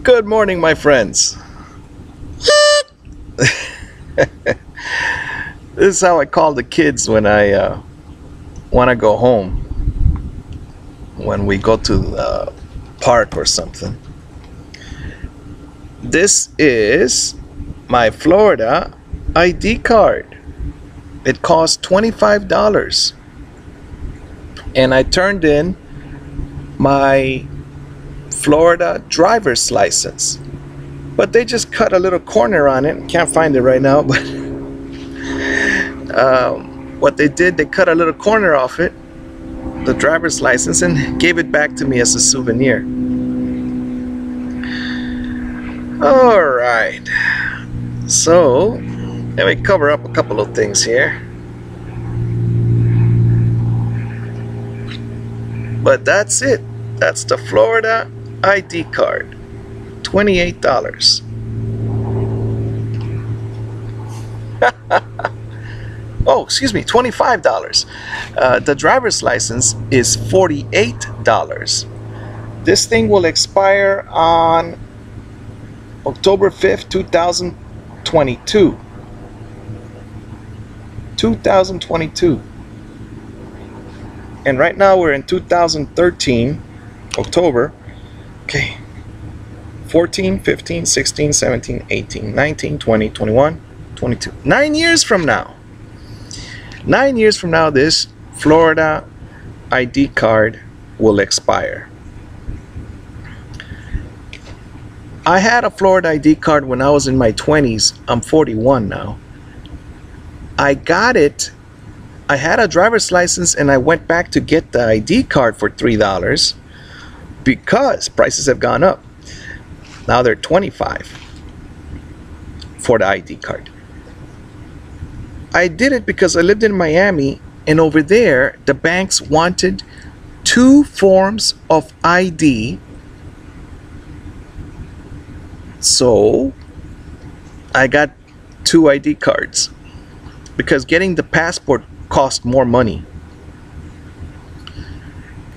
Good morning, my friends. This is how I call the kids when I want to go home, when we go to the park or something. This is my Florida ID card. It cost $25. And I turned in my Florida driver's license. But they just cut a little corner on it. Can't find it right now, but what they did, they cut a little corner off it, the driver's license, and gave it back to me as a souvenir. All right, so let me cover up a couple of things here. But that's it. That's the Florida ID card. $28. Oh, excuse me, $25. The driver's license is $48. This thing will expire on October 5th, 2022. 2022. And right now we're in 2013, October. Okay. 14, 15, 16, 17, 18, 19, 20, 21, 22. 9 years from now. 9 years from now, this Florida ID card will expire. I had a Florida ID card when I was in my 20s. I'm 41 now. I got it. I had a driver's license and I went back to get the ID card for $3 because prices have gone up. Now they're $25 for the ID card. I did it because I lived in Miami, and over there the banks wanted 2 forms of ID. So I got 2 ID cards because getting the passport cost more money.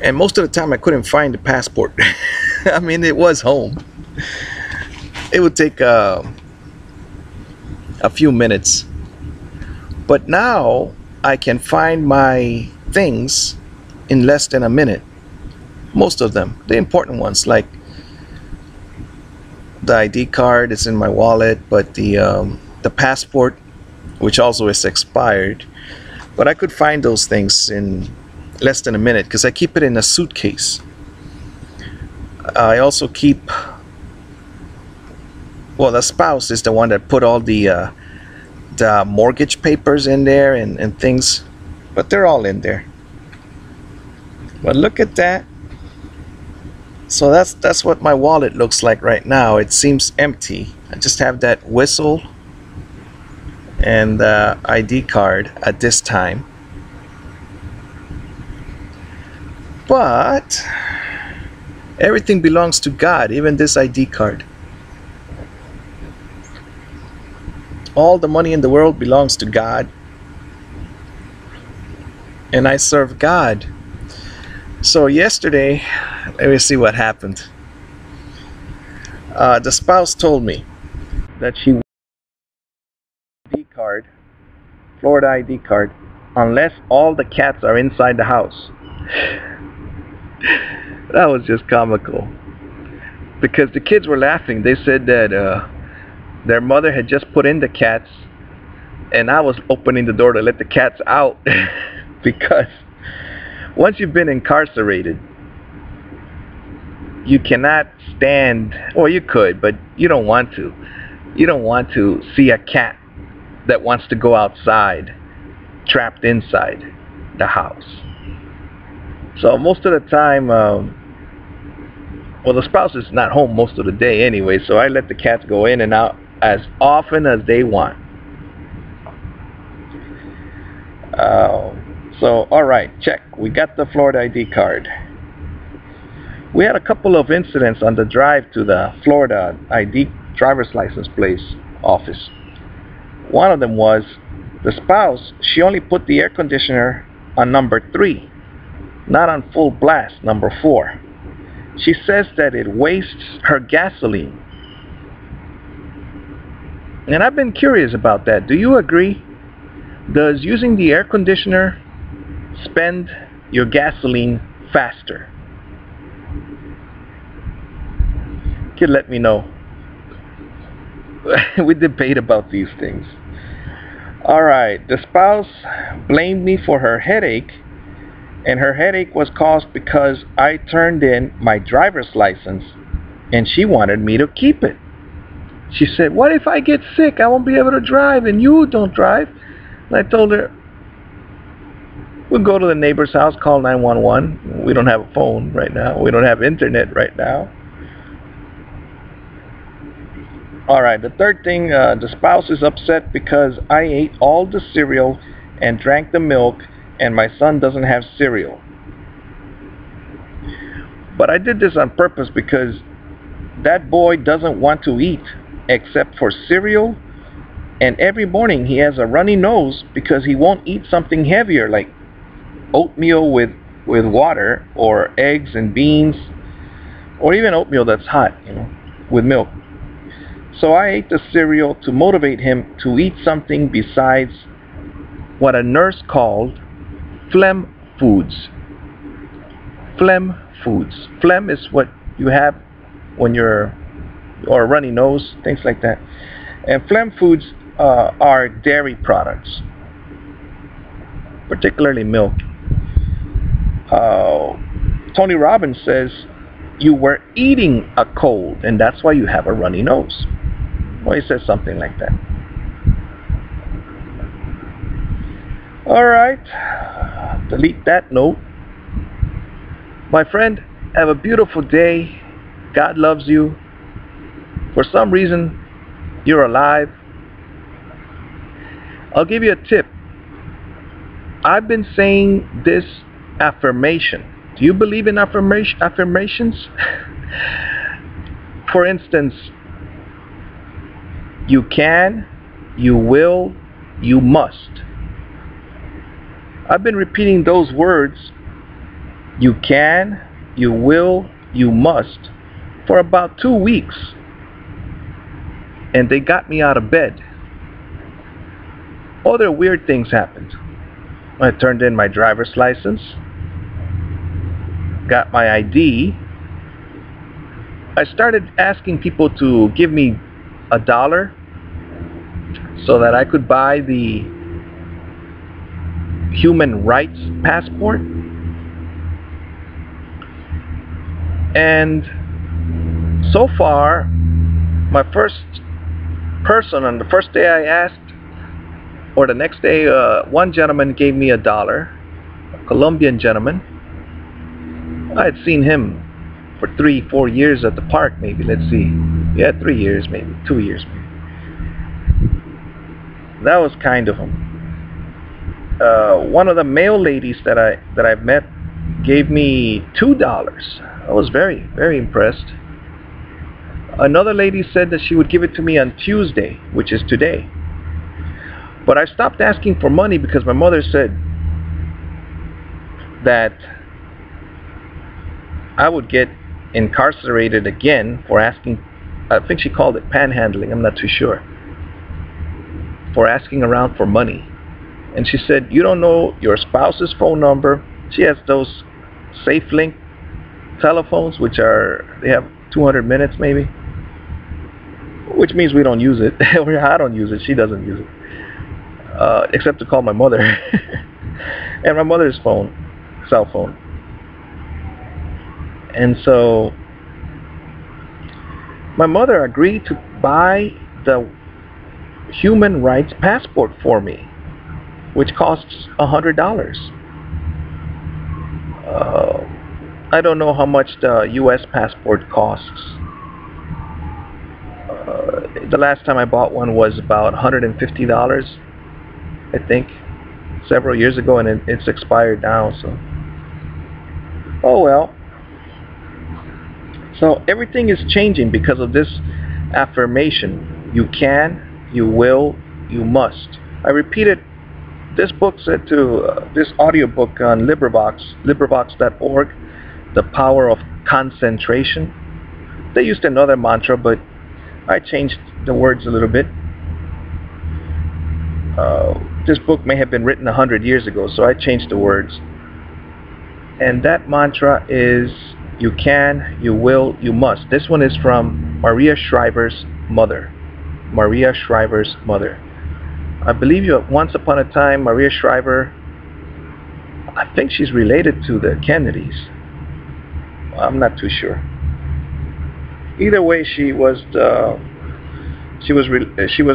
And most of the time I couldn't find the passport. I mean, it was home. It would take a few minutes. But now I can find my things in less than a minute. Most of them, the important ones, like the ID card is in my wallet, but the passport, which also is expired, but I could find those things in less than a minute because I keep it in a suitcase. I also keep, well, the spouse is the one that put all the mortgage papers in there and things, but they're all in there. But look at that. So that's what my wallet looks like right now. It seems empty. I just have that whistle and the ID card at this time. But everything belongs to God, even this ID card. All the money in the world belongs to God. And I serve God. So yesterday, let me see what happened. The spouse told me that she wanted ID card, Florida ID card, unless all the cats are inside the house. That was just comical. Because the kids were laughing. They said that their mother had just put in the cats, and I was opening the door to let the cats out. Because once you've been incarcerated, you cannot stand, or you could, but you don't want to. You don't want to see a cat that wants to go outside trapped inside the house. So most of the time, well, the spouse is not home most of the day anyway, so I let the cats go in and out as often as they want. So, all right, check. We got the Florida ID card. We had a couple of incidents on the drive to the Florida ID driver's license place office. One of them was the spouse, she only put the air conditioner on number 3, not on full blast, number 4. She says that it wastes her gasoline. And I've been curious about that. Do you agree? Does using the air conditioner spend your gasoline faster? You can let me know. We debate about these things. Alright, the spouse blamed me for her headache, and her headache was caused because I turned in my driver's license and she wanted me to keep it. She said, "What if I get sick? I won't be able to drive and you don't drive." And I told her, we'll go to the neighbor's house, call 911. We don't have a phone right now. We don't have internet right now. Alright, the third thing, the spouse is upset because I ate all the cereal and drank the milk and my son doesn't have cereal. But I did this on purpose because that boy doesn't want to eat except for cereal, and every morning he has a runny nose because he won't eat something heavier like oatmeal with water, or eggs and beans, or even oatmeal that's hot, with milk. So I ate the cereal to motivate him to eat something besides what a nurse called phlegm foods. Phlegm foods. Phlegm is what you have when you're, or a runny nose, things like that. And phlegm foods are dairy products, particularly milk. Tony Robbins says you were eating a cold and that's why you have a runny nose. Well, he says something like that. Alright, delete that note. My friend, have a beautiful day. God loves you. For some reason, you're alive. I'll give you a tip. I've been saying this affirmation. Do you believe in affirmations? For instance, you can, you will, you must. I've been repeating those words, you can, you will, you must, for about 2 weeks. And they got me out of bed. Other weird things happened. I turned in my driver's license, got my ID. I started asking people to give me $1 so that I could buy the human rights passport. And so far, my first person, on the first day I asked, or the next day, one gentleman gave me $1, a Colombian gentleman. I had seen him for 3-4 years at the park, maybe. Let's see. Yeah, 3 years, maybe 2 years, maybe. That was kind of him. One of the male ladies that I've met gave me $2. I was very, very impressed. Another lady said that she would give it to me on Tuesday, which is today. But I stopped asking for money because my mother said that I would get incarcerated again for asking, I think she called it panhandling, I'm not too sure, for asking around for money. And she said, you don't know your spouse's phone number. She has those SafeLink telephones, which they have 200 minutes maybe, which means we don't use it. I don't use it, she doesn't use it. Except to call my mother and my mother's cell phone. And so my mother agreed to buy the human rights passport for me, which costs $100. I don't know how much the US passport costs. The last time I bought one was about $150, I think, several years ago, and it's expired now, so oh well. So everything is changing because of this affirmation. You can, you will, you must. I repeated this book said to this audiobook on LibriVox, LibriVox.org. the power of concentration. They used another mantra, but I changed the words a little bit. This book may have been written 100 years ago, so I changed the words. And that mantra is, you can, you will, you must. This one is from Maria Shriver's mother. Maria Shriver's mother. I believe once upon a time, Maria Shriver, I think she's related to the Kennedys. I'm not too sure. Either way, she was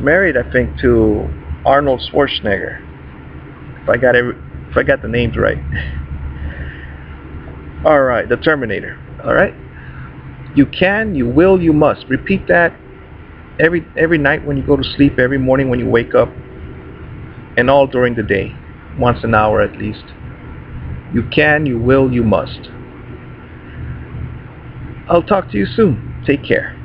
married, I think, to Arnold Schwarzenegger. If I got the names right. All right, the Terminator. All right. You can, you will, you must. Repeat that every night when you go to sleep, every morning when you wake up, and all during the day, once an hour at least. You can, you will, you must. I'll talk to you soon. Take care.